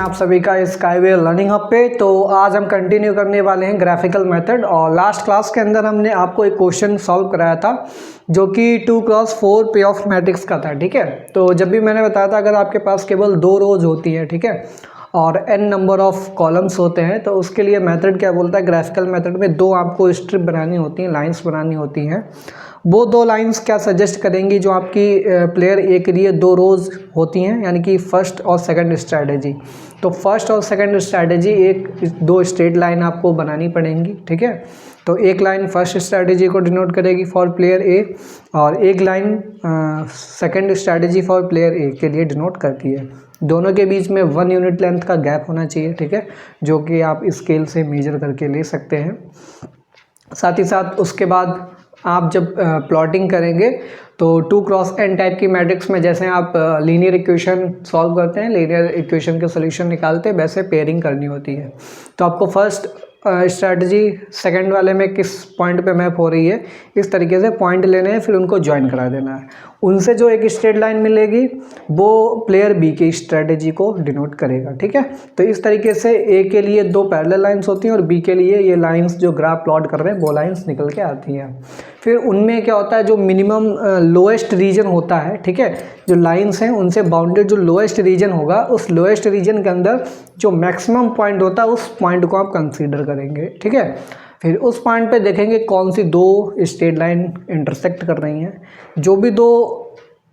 आप सभी का स्काईवे लर्निंग हब पे। तो आज हम कंटिन्यू करने वाले हैं ग्राफिकल मेथड। और लास्ट क्लास के अंदर हमने आपको एक क्वेश्चन सॉल्व कराया था जो कि 2x4 पे ऑफ मैट्रिक्स का था। ठीक है, तो जब भी मैंने बताया था अगर आपके पास केवल 2 रोज होती है, ठीक है, और n नंबर ऑफ कॉलम्स होते हैं तो उसके लिए मेथड क्या बोलता है, ग्राफिकल मेथड में 2 आपको स्ट्रिप बनानी होती हैं, लाइंस बनानी होती हैं। वो 2 लाइंस क्या सजेस्ट करेंगी जो आपकी प्लेयर ए के लिए 2 रोज होती हैं, यानी कि फर्स्ट और सेकंड स्ट्रैटेजी। तो फर्स्ट और सेकंड स्ट्रैटेजी एक 2 स्ट्रेट लाइन आपको बनानी पड़ेंगी। ठीक है, तो एक लाइन फर्स्ट स्ट्रैटेजी को डिनोट करेगी फॉर प्लेयर ए और एक line second strategy for player ए के लिए डिनोट करती है। दोनों के बीच में 1 यूनिट लेंथ का गैप होना चाहिए। ठीक है, जो कि आप स्केल से मेजर करके ले सकते हैं। साथ ही साथ उसके बाद आप जब प्लॉटिंग करेंगे तो 2x n टाइप की मैट्रिक्स में जैसे आप लीनियर इक्वेशन सॉल्व करते हैं, लीनियर इक्वेशन के सोल्यूशन निकालते हैं, वैसे पेयरिंग करनी होती है। तो आपको फर्स्ट स्ट्रैटेजी सेकंड वाले में किस पॉइंट पे मैप हो रही है, इस तरीके से पॉइंट लेने हैं, फिर उनको ज्वाइन करा देना है। उनसे जो एक स्ट्रेट लाइन मिलेगी वो प्लेयर बी की स्ट्रैटेजी को डिनोट करेगा। ठीक है, तो इस तरीके से ए के लिए 2 पैरेलल लाइंस होती हैं और बी के लिए ये लाइंस जो ग्राफ प्लॉट कर रहे हैं वो लाइंस निकल के आती हैं। फिर उनमें क्या होता है, जो मिनिमम लोएस्ट रीजन होता है, ठीक है, जो लाइंस हैं उनसे बाउंडेड जो लोएस्ट रीजन होगा, उस लोएस्ट रीजन के अंदर जो मैक्सिमम पॉइंट होता है उस पॉइंट को आप कंसीडर करेंगे। ठीक है, फिर उस पॉइंट पे देखेंगे कौन सी 2 स्ट्रेट लाइन इंटरसेक्ट कर रही हैं। जो भी 2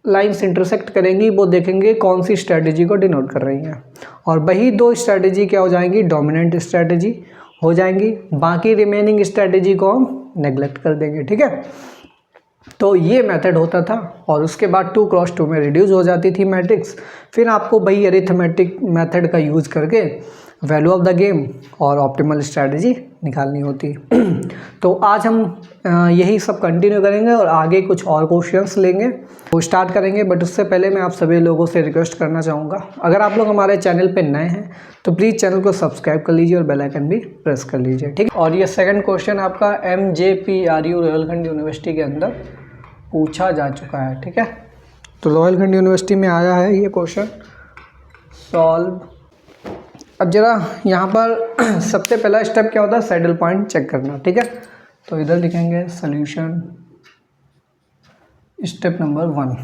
लाइंस इंटरसेक्ट करेंगी वो देखेंगे कौन सी स्ट्रैटेजी को डिनोट कर रही हैं, और वही 2 स्ट्रैटेजी क्या हो जाएंगी, डोमिनेंट स्ट्रैटेजी हो जाएंगी। बाकी रिमेनिंग स्ट्रैटेजी को हम नेग्लेक्ट कर देंगे। ठीक है, तो ये मेथड होता था और उसके बाद 2x2 में रिड्यूस हो जाती थी मैट्रिक्स। फिर आपको वही अरिथमेटिक मेथड का यूज़ करके वैल्यू ऑफ द गेम और ऑप्टिमल स्ट्रैटेजी निकालनी होती। तो आज हम यही सब कंटिन्यू करेंगे और आगे कुछ और क्वेश्चंस लेंगे, वो स्टार्ट करेंगे। बट उससे पहले मैं आप सभी लोगों से रिक्वेस्ट करना चाहूँगा, अगर आप लोग हमारे चैनल पे नए हैं तो प्लीज़ चैनल को सब्सक्राइब कर लीजिए और बेल आइकन भी प्रेस कर लीजिए। ठीक है, और ये सेकंड क्वेश्चन आपका MJPRU रोहिलखंड यूनिवर्सिटी के अंदर पूछा जा चुका है। ठीक है, तो रोहिलखंड यूनिवर्सिटी में आया है ये क्वेश्चन सॉल्व। अब जरा यहाँ पर सबसे पहला स्टेप क्या होता है, सैडल पॉइंट चेक करना। ठीक है, तो इधर लिखेंगे solution step number 1।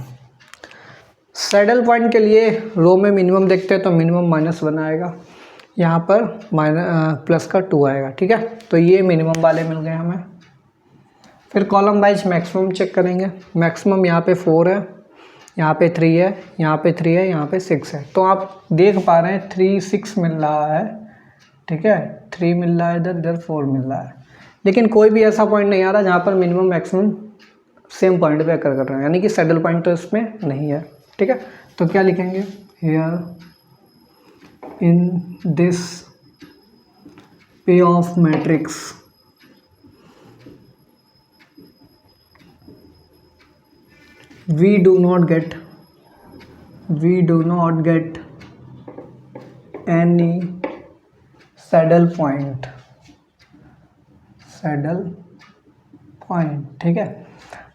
Saddle point के लिए रो में मिनिमम देखते हैं तो मिनिमम -1 आएगा, यहाँ पर प्लस का 2 आएगा। ठीक है, तो ये मिनिमम वाले मिल गए हमें। फिर कॉलम वाइज मैक्सिमम चेक करेंगे। मैक्सिमम यहाँ पे 4 है, यहाँ पे 3 है, यहाँ पे 3 है, यहाँ पे 6 है। तो आप देख पा रहे हैं 3 6 मिल रहा है। ठीक है, 3 मिल रहा है, इधर 4 मिल रहा है, लेकिन कोई भी ऐसा पॉइंट नहीं आ रहा जहाँ पर मिनिमम मैक्सिमम सेम पॉइंट पे अकर कर रहे हैं, यानी कि सैडल पॉइंट तो इसमें नहीं है। ठीक है, तो क्या लिखेंगे, हियर इन दिस पे of matrix we do not get any saddle point। ठीक है,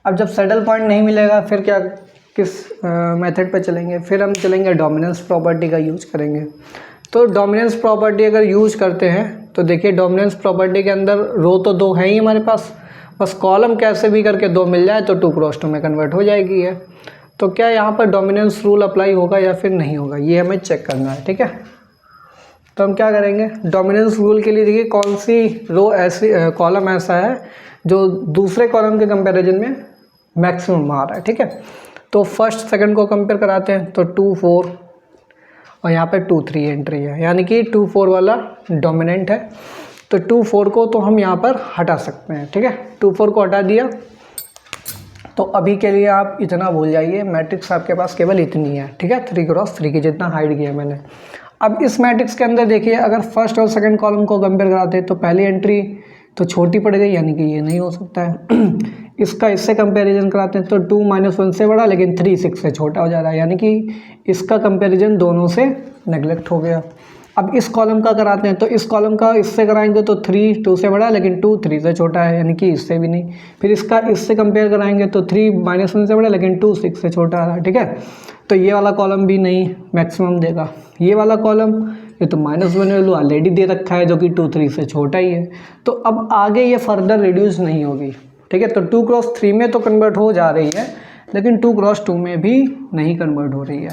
अब जब सैडल पॉइंट नहीं मिलेगा फिर क्या, किस मेथड पे चलेंगे, फिर हम चलेंगे डोमिनेंस प्रॉपर्टी का यूज करेंगे। तो डोमिनेंस प्रॉपर्टी अगर यूज करते हैं तो देखिए डोमिनेंस प्रॉपर्टी के अंदर रो तो 2 है ही हमारे पास, बस कॉलम कैसे भी करके 2 मिल जाए तो 2x2 में कन्वर्ट हो जाएगी है। तो क्या यहाँ पर डोमिनेंस रूल अप्लाई होगा या फिर नहीं होगा, ये हमें चेक करना है। ठीक है, तो हम क्या करेंगे, डोमिनेंस रूल के लिए देखिए कौन सी रो ऐसी कॉलम ऐसा है जो दूसरे कॉलम के कंपैरिजन में मैक्सिमम आ रहा है। ठीक है, तो फर्स्ट सेकंड को कंपेयर कराते हैं तो 2 4 और यहाँ पे 2 3 एंट्री है, यानी कि 2 4 वाला डोमिनेंट है। तो 2 4 को तो हम यहाँ पर हटा सकते हैं। ठीक है, 2 4 को हटा दिया तो अभी के लिए आप इतना भूल जाइए, मैट्रिक्स आपके पास केवल इतनी है। ठीक है, 3x3 की जितना हाइड किया मैंने। अब इस मैट्रिक्स के अंदर देखिए अगर फर्स्ट और सेकंड कॉलम को कंपेयर कराते हैं तो पहली एंट्री तो छोटी पड़ गई, यानी कि ये नहीं हो सकता है। इसका इससे कंपैरिजन कराते हैं तो 2 - 1 से बड़ा, लेकिन 3 6 से छोटा हो जा रहा है, यानी कि इसका कंपैरिजन दोनों से नेग्लेक्ट हो गया। अब इस कॉलम का कराते हैं तो इस कॉलम का इससे कराएंगे तो 3 2 से बड़ा, लेकिन 2 3 से छोटा है, यानी कि इससे भी नहीं। फिर इसका इससे कंपेयर कराएंगे तो 3 -1 से बड़ा, लेकिन 2 6 से छोटा है। ठीक है, तो ये वाला कॉलम भी नहीं मैक्सिमम देगा। ये वाला कॉलम ये तो -1 वैल्यू ऑलरेडी दे रखा है जो कि 2 3 से छोटा ही है, तो अब आगे ये फर्दर रिड्यूस नहीं होगी, ठीक है। तो 2×3 में तो कन्वर्ट हो जा रही है, लेकिन 2×2 में भी नहीं कन्वर्ट हो रही है।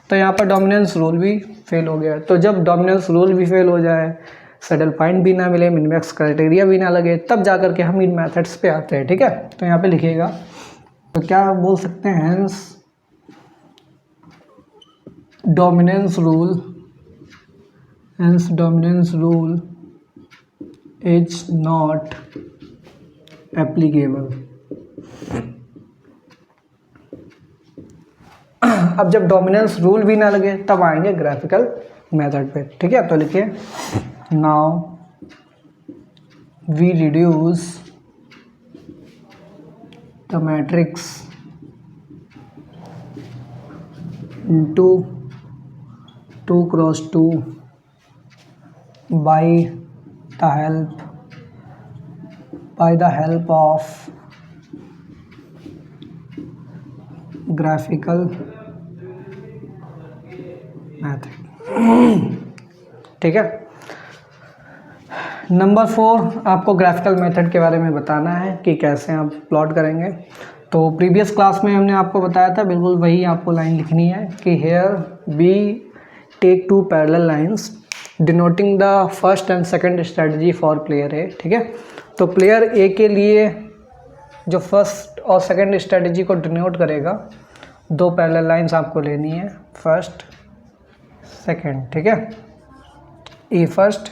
तो यहाँ पर डोमिनेंस रूल भी फेल हो गया। तो जब डोमिनेंस रूल भी फेल हो जाए, सैडल पॉइंट भी ना मिले, मिनिमैक्स क्राइटेरिया भी ना लगे, तब जा कर के हम इन मेथड्स पे आते हैं, ठीक है। तो यहाँ पे लिखिएगा, तो क्या बोल सकते हैं, hence dominance rule is not applicable. अब जब डोमिनेंस रूल भी ना लगे तब आएंगे ग्राफिकल मेथड पे, ठीक है। तो लिखिए, now we reduce the matrix into 2×2 by the help of graphical method, ठीक है। नंबर 4 आपको ग्राफिकल मेथड के बारे में बताना है कि कैसे आप प्लॉट करेंगे। तो प्रीवियस क्लास में हमने आपको बताया था, बिल्कुल वही आपको लाइन लिखनी है कि here we take 2 parallel lines denoting the first and second strategy for player A, ठीक है। तो प्लेयर ए के लिए जो फर्स्ट और सेकंड स्ट्रेटजी को डिनोट करेगा, 2 पैरेलल लाइंस आपको लेनी है, फर्स्ट सेकंड, ठीक है। A first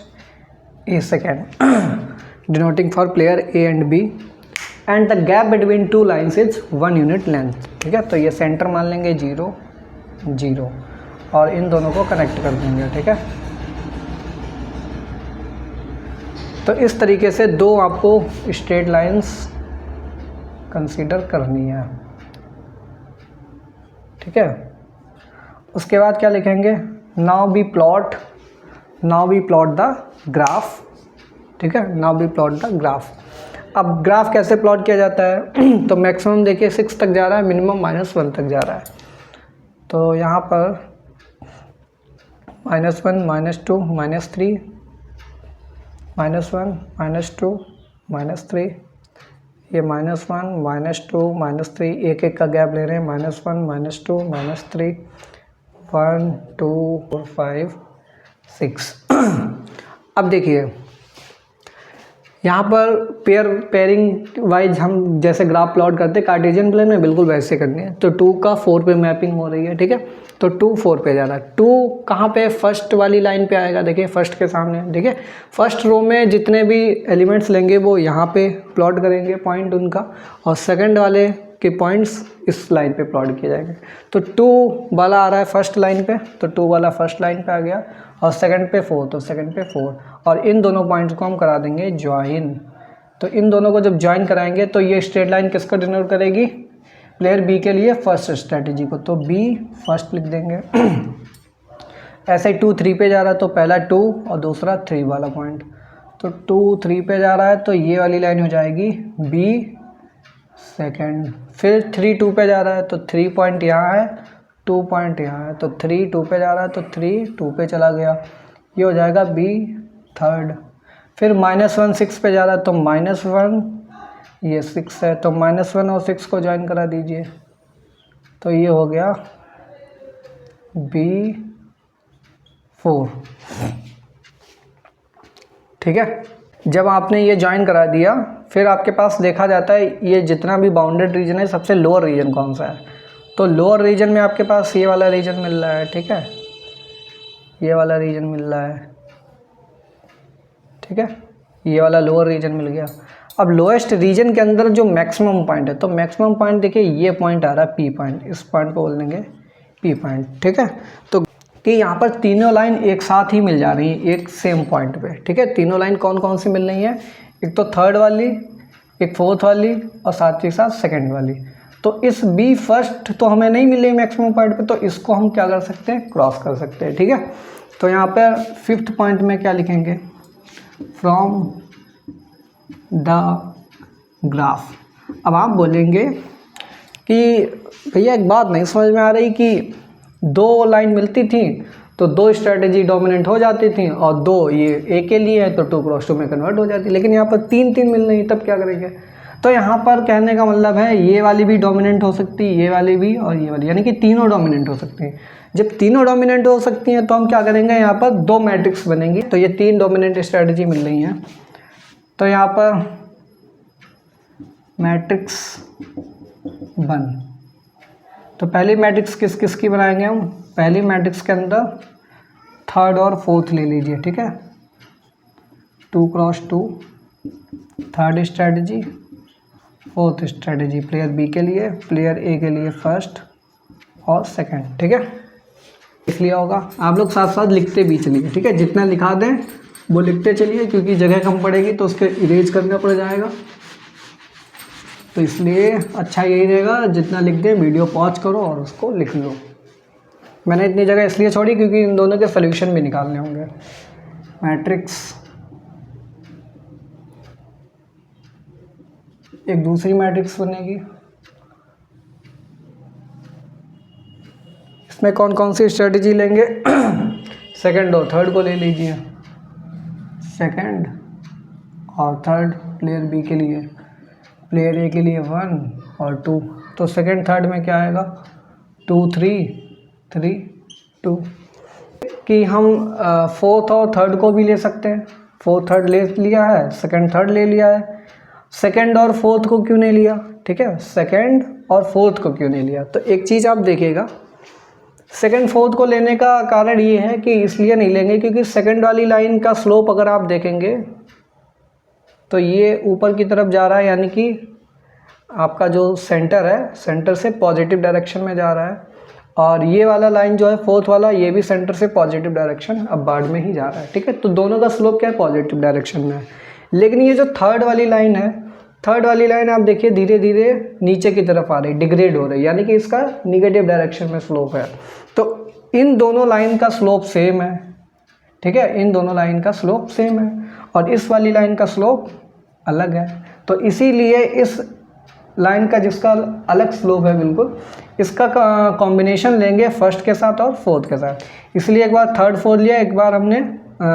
A second denoting for player A and B, and the gap between 2 lines is 1 unit length, ठीक है। तो ये सेंटर मान लेंगे 0 0 और इन दोनों को कनेक्ट कर देंगे, ठीक है। तो इस तरीके से 2 आपको स्ट्रेट लाइंस कंसीडर करनी है, ठीक है। उसके बाद क्या लिखेंगे, now we plot the graph, ठीक है। Now we plot the graph. अब ग्राफ कैसे प्लॉट किया जाता है तो मैक्सिमम देखिए 6 तक जा रहा है, मिनिमम -1 तक जा रहा है। तो यहाँ पर -1 -2 -3 -1 -2 -3, ये -1 -2 -3, एक का गैप ले रहे हैं, -1 -2 -3 1 2 4 5 6। अब देखिए यहाँ पर पेयरिंग वाइज हम जैसे ग्राफ प्लॉट करते हैं कार्टेशियन प्लेन में, बिल्कुल वैसे करनी है। तो 2 का 4 पे मैपिंग हो रही है, ठीक है। तो 2 4 पे जा रहा है, 2 कहाँ पे, फर्स्ट वाली लाइन पे आएगा, देखिए फर्स्ट के सामने, देखिए फर्स्ट रो में जितने भी एलिमेंट्स लेंगे वो यहाँ पे प्लॉट करेंगे पॉइंट उनका, और सेकंड वाले के पॉइंट्स इस लाइन पे प्लॉट किए जाएंगे। तो 2 वाला आ रहा है फर्स्ट लाइन पे, तो 2 वाला फर्स्ट लाइन पे आ गया, और सेकंड पे 4 तो सेकंड पे 4, और इन दोनों पॉइंट्स को हम करा देंगे ज्वाइन। तो इन दोनों को जब ज्वाइन कराएंगे तो ये स्ट्रेट लाइन किसको डिनोट करेगी, प्लेयर बी के लिए फर्स्ट स्ट्रेटजी को, तो बी फर्स्ट लिख देंगे। ऐसे ही 2 3 पे जा रहा है, तो पहला 2 और दूसरा 3 वाला पॉइंट, तो 2 3 पे जा रहा है, तो ये वाली लाइन हो जाएगी बी सेकंड। फिर 3 2 पे जा रहा है, तो 3 पॉइंट यहाँ है, 2 पॉइंट यहाँ है, तो 3 2 पे जा रहा है, तो 3 2 पे चला गया, ये हो जाएगा बी थर्ड। फिर -1 6 पे जा रहा है, तो -1 ये 6 है, तो -1 और 6 को ज्वाइन करा दीजिए, तो ये हो गया बी 4, ठीक है। जब आपने ये ज्वाइन करा दिया, फिर आपके पास देखा जाता है ये जितना भी बाउंडेड रीजन है, सबसे लोअर रीजन कौन सा है, तो लोअर रीजन में आपके पास ये वाला रीजन मिल रहा है, ठीक है, ये वाला रीजन मिल रहा है, ठीक है, ये वाला लोअर रीजन मिल गया। अब लोएस्ट रीजन के अंदर जो मैक्सिमम पॉइंट है, तो मैक्सिमम पॉइंट देखिए ये पॉइंट आ रहा है पी पॉइंट, इस पॉइंट को बोल देंगे पी पॉइंट, ठीक है। तो कि यहाँ पर तीनों लाइन एक साथ ही मिल जा रही है एक सेम पॉइंट पे, ठीक है। तीनों लाइन कौन कौन सी मिल रही है, एक तो थर्ड वाली, एक फोर्थ वाली, और साथ ही साथ सेकेंड वाली। तो इस बी फर्स्ट तो हमें नहीं मिल रही मैक्सिमम पॉइंट पे, तो इसको हम क्या कर सकते हैं, क्रॉस कर सकते हैं, ठीक है। तो यहाँ पर 5th पॉइंट में क्या लिखेंगे, फ्रॉम द ग्राफ। अब आप बोलेंगे कि भैया एक बात नहीं समझ में आ रही कि 2 लाइन मिलती थी तो 2 स्ट्रैटेजी डोमिनेंट हो जाती थी और 2 ये ए के लिए है तो 2x2 में कन्वर्ट हो जाती, लेकिन यहाँ पर 3 मिल रही, तब क्या करेंगे। तो यहाँ पर कहने का मतलब है ये वाली भी डोमिनेंट हो सकती है, ये वाली भी और ये वाली, यानी कि तीनों डोमिनेंट हो सकती हैं। जब तीनों डोमिनेंट हो सकती हैं तो हम क्या करेंगे, यहाँ पर 2 मैट्रिक्स बनेंगी। तो ये 3 डोमिनेंट स्ट्रैटेजी मिल रही हैं, तो यहाँ पर मैट्रिक्स बन। तो पहली मैट्रिक्स किस किस की बनाएंगे हम, पहली मैट्रिक्स के अंदर थर्ड और फोर्थ ले लीजिए, ठीक है। 2x2 third strategy, fourth strategy player B के लिए, प्लेयर ए के लिए फर्स्ट और सेकंड, ठीक है। लिख लिया होगा, आप लोग साथ साथ लिखते भी चलिए, ठीक है। जितना लिखा दें वो लिखते चलिए, क्योंकि जगह कम पड़ेगी तो उसके इरेज करना पड़ जाएगा, तो इसलिए अच्छा यही रहेगा जितना लिख दें वीडियो पॉज करो और उसको लिख लो। मैंने इतनी जगह इसलिए छोड़ी क्योंकि इन दोनों के सोल्यूशन भी निकालने होंगे। मैट्रिक्स, एक दूसरी मैट्रिक्स बनेगी, इसमें कौन कौन सी स्ट्रेटजी लेंगे सेकंड और थर्ड को ले लीजिए, सेकंड और थर्ड प्लेयर बी के लिए, प्लेयर ए के लिए 1 और 2। तो सेकंड थर्ड में क्या आएगा 2 3 3 2, कि हम फोर्थ और थर्ड को भी ले सकते हैं। फोर्थ थर्ड ले लिया है, सेकंड थर्ड ले लिया है, सेकंड और फोर्थ को क्यों नहीं लिया, ठीक है। सेकंड और फोर्थ को क्यों नहीं लिया, तो एक चीज़ आप देखिएगा, सेकंड फोर्थ को लेने का कारण ये है कि इसलिए नहीं लेंगे क्योंकि सेकंड वाली लाइन का स्लोप अगर आप देखेंगे तो ये ऊपर की तरफ जा रहा है, यानी कि आपका जो सेंटर है, सेंटर से पॉजिटिव डायरेक्शन में जा रहा है, और ये वाला लाइन जो है फोर्थ वाला, ये भी सेंटर से पॉजिटिव डायरेक्शन अब बाढ़ में ही जा रहा है, ठीक है। तो दोनों का स्लोप क्या है, पॉजिटिव डायरेक्शन में है। लेकिन ये जो थर्ड वाली लाइन है, थर्ड वाली लाइन आप देखिए धीरे धीरे नीचे की तरफ आ रही, डिग्रेड हो रही, यानी कि इसका निगेटिव डायरेक्शन में स्लोप है। तो इन दोनों लाइन का स्लोप सेम है, ठीक है, इन दोनों लाइन का स्लोप सेम है, और इस वाली लाइन का स्लोप अलग है। तो इसीलिए इस लाइन का जिसका अलग स्लोप है बिल्कुल, इसका कॉम्बिनेशन लेंगे फर्स्ट के साथ और फोर्थ के साथ। इसलिए एक बार थर्ड फोर्थ लिया, एक बार हमने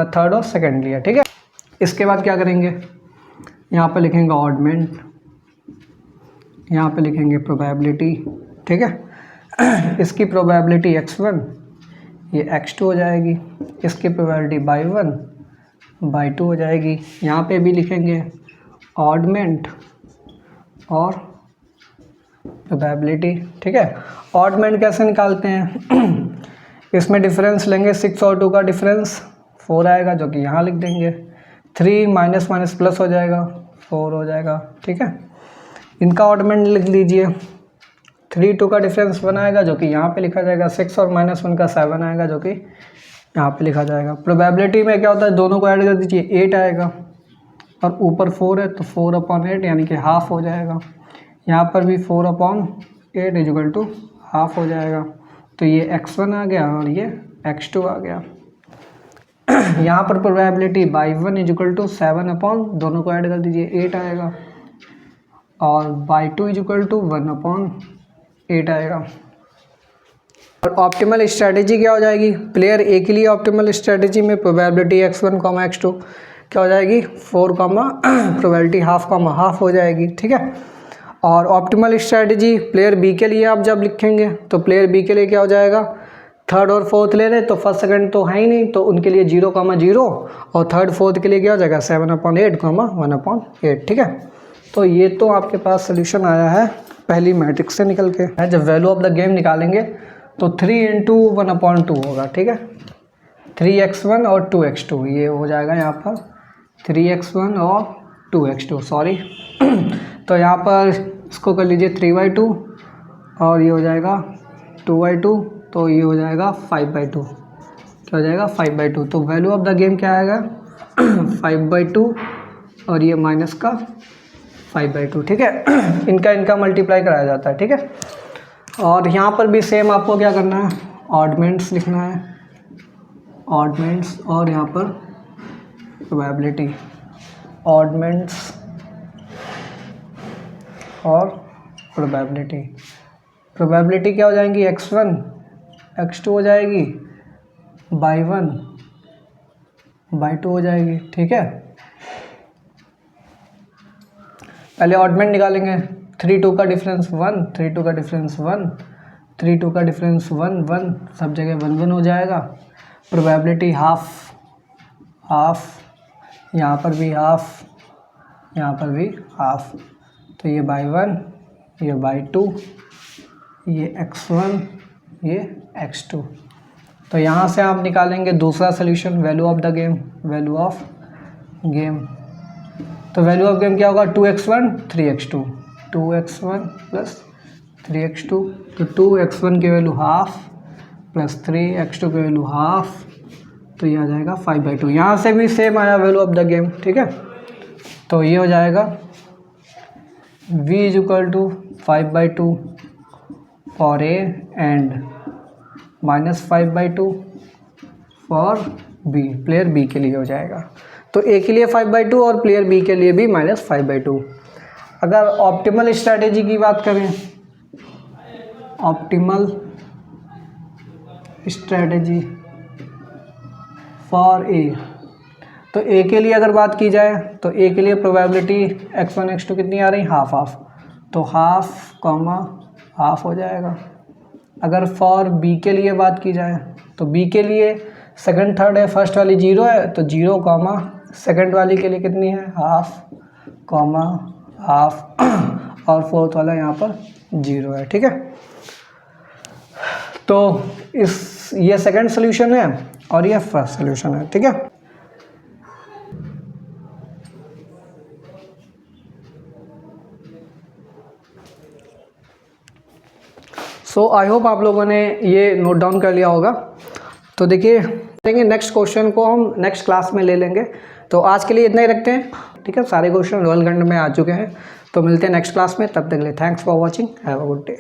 थर्ड और सेकंड लिया, ठीक है। इसके बाद क्या करेंगे, यहाँ पे लिखेंगे ऑडमेंट, यहाँ पे लिखेंगे प्रोबेबिलिटी, ठीक है। इसकी प्रोबेबिलिटी x1, ये x2 हो जाएगी, इसकी प्रोबेबिलिटी बाई 1 बाई 2 हो जाएगी। यहाँ पे भी लिखेंगे ऑडमेंट और प्रोबेबिलिटी, ठीक है। ऑडमेंट कैसे निकालते हैं इसमें डिफरेंस लेंगे, 6 और 2 का डिफरेंस 4 आएगा, जो कि यहाँ लिख देंगे। 3 माइनस माइनस प्लस हो जाएगा, 4 हो जाएगा, ठीक है। इनका ऑडमेंट लिख लीजिए, 3 2 का डिफरेंस 1 आएगा, जो कि यहाँ पे लिखा जाएगा। 6 और -1 का 7 आएगा, जो कि यहाँ पे लिखा जाएगा। प्रोबेबिलिटी में क्या होता है, दोनों को ऐड कर दीजिए, 8 आएगा, और ऊपर 4 है तो 4/8 यानी कि हाफ हो जाएगा। यहाँ पर भी 4/8 इक्वल टू हाफ हो जाएगा। तो ये x1 आ गया और ये x2 आ गया। यहाँ पर प्रोबेबिलिटी बाई 1 इक्वल टू 7/, दोनों को ऐड कर दीजिए, 8 आएगा, और बाई 2 इक्वल टू 1/8 आएगा। और ऑप्टिमल स्ट्रैटेजी क्या हो जाएगी, प्लेयर ए के लिए ऑप्टिमल स्ट्रैटेजी में प्रोबेबिलिटी x1, x2 क्या हो जाएगी 4, प्रोबेबिलिटी हाफ, हाफ हो जाएगी, ठीक है। और ऑप्टिमल स्ट्रैटेजी प्लेयर बी के लिए आप जब लिखेंगे तो प्लेयर बी के लिए क्या हो जाएगा, थर्ड और फोर्थ ले रहे तो फर्स्ट सेकंड तो है ही नहीं, तो उनके लिए 0,0, और थर्ड फोर्थ के लिए क्या हो जाएगा 7/8, 1/8, ठीक है। तो ये तो आपके पास सोल्यूशन आया है पहली मैट्रिक्स से निकल के। जब वैल्यू ऑफ द गेम निकालेंगे तो 3 × 1/2 होगा, ठीक है। 3x1 और 2x2 ये हो जाएगा यहाँ पर 3x1 और 2x2, सॉरी। तो यहाँ पर इसको कर लीजिए 3/2, और ये हो जाएगा 2/2, तो ये हो जाएगा 5/2, क्या हो जाएगा 5/2। तो वैल्यू ऑफ द गेम क्या आएगा 5/2, और ये माइनस का 5/2, ठीक है। इनका मल्टीप्लाई कराया जाता है, ठीक है। और यहाँ पर भी सेम आपको क्या करना है, ऑडमेंट्स लिखना है, ऑडमेंट्स, और यहाँ पर प्रोबेबिलिटी, ऑडमेंट्स और प्रोबेबिलिटी क्या हो जाएंगी, x1 x2 हो जाएगी, बाई 1 बाई 2 हो जाएगी, ठीक है। पहले ऑडमेंट निकालेंगे, 3 2 का डिफरेंस 1, 3 2 का डिफरेंस 1, 3 2 का डिफरेंस 1 1, सब जगह 1 1 हो जाएगा। प्रोबेबिलिटी हाफ हाफ, यहाँ पर भी हाफ, यहाँ पर भी हाफ, तो ये बाई 1, ये बाई 2, ये x1, ये x2। तो यहाँ से आप निकालेंगे दूसरा solution, value of the game, value of game. तो वैल्यू ऑफ गेम क्या होगा, 2x1 3x2, 2x1 plus 3x2, तो 2x1 की वैल्यू हाफ प्लस 3x2 की वैल्यू हाफ, तो ये आ जाएगा 5/2। यहाँ से भी सेम आया वैल्यू ऑफ द गेम, ठीक है। तो ये हो जाएगा v is equal to 5/2 for A and -5/2 for B, player B के लिए हो जाएगा। तो ए के लिए 5/2 और प्लेयर बी के लिए भी -5/2। अगर ऑप्टिमल स्ट्रैटेजी की बात करें, ऑप्टिमल स्ट्रैटेजी फॉर ए, तो ए के लिए अगर बात की जाए तो ए के लिए प्रोबेबिलिटी x1 x2 कितनी आ रही, हाफ हाफ, तो हाफ कॉमा हाफ हो जाएगा। अगर फॉर बी के लिए बात की जाए तो बी के लिए सेकंड थर्ड है, फर्स्ट वाली 0 है, तो 0 कॉमा सेकंड वाली के लिए कितनी है, हाफ कॉमा हाफ, और फोर्थ वाला यहाँ पर 0 है, ठीक है। तो ये सेकंड सोल्यूशन है और ये फर्स्ट सोल्यूशन है, ठीक है। सो आई होप आप लोगों ने ये नोट डाउन कर लिया होगा। तो देखिए देखेंगे नेक्स्ट क्वेश्चन को हम नेक्स्ट क्लास में ले लेंगे। तो आज के लिए इतना ही रखते हैं, ठीक है। सारे क्वेश्चन रोल घंटे में आ चुके हैं, तो मिलते हैं नेक्स्ट क्लास में। तब तक के लिए thanks for watching, have a good day.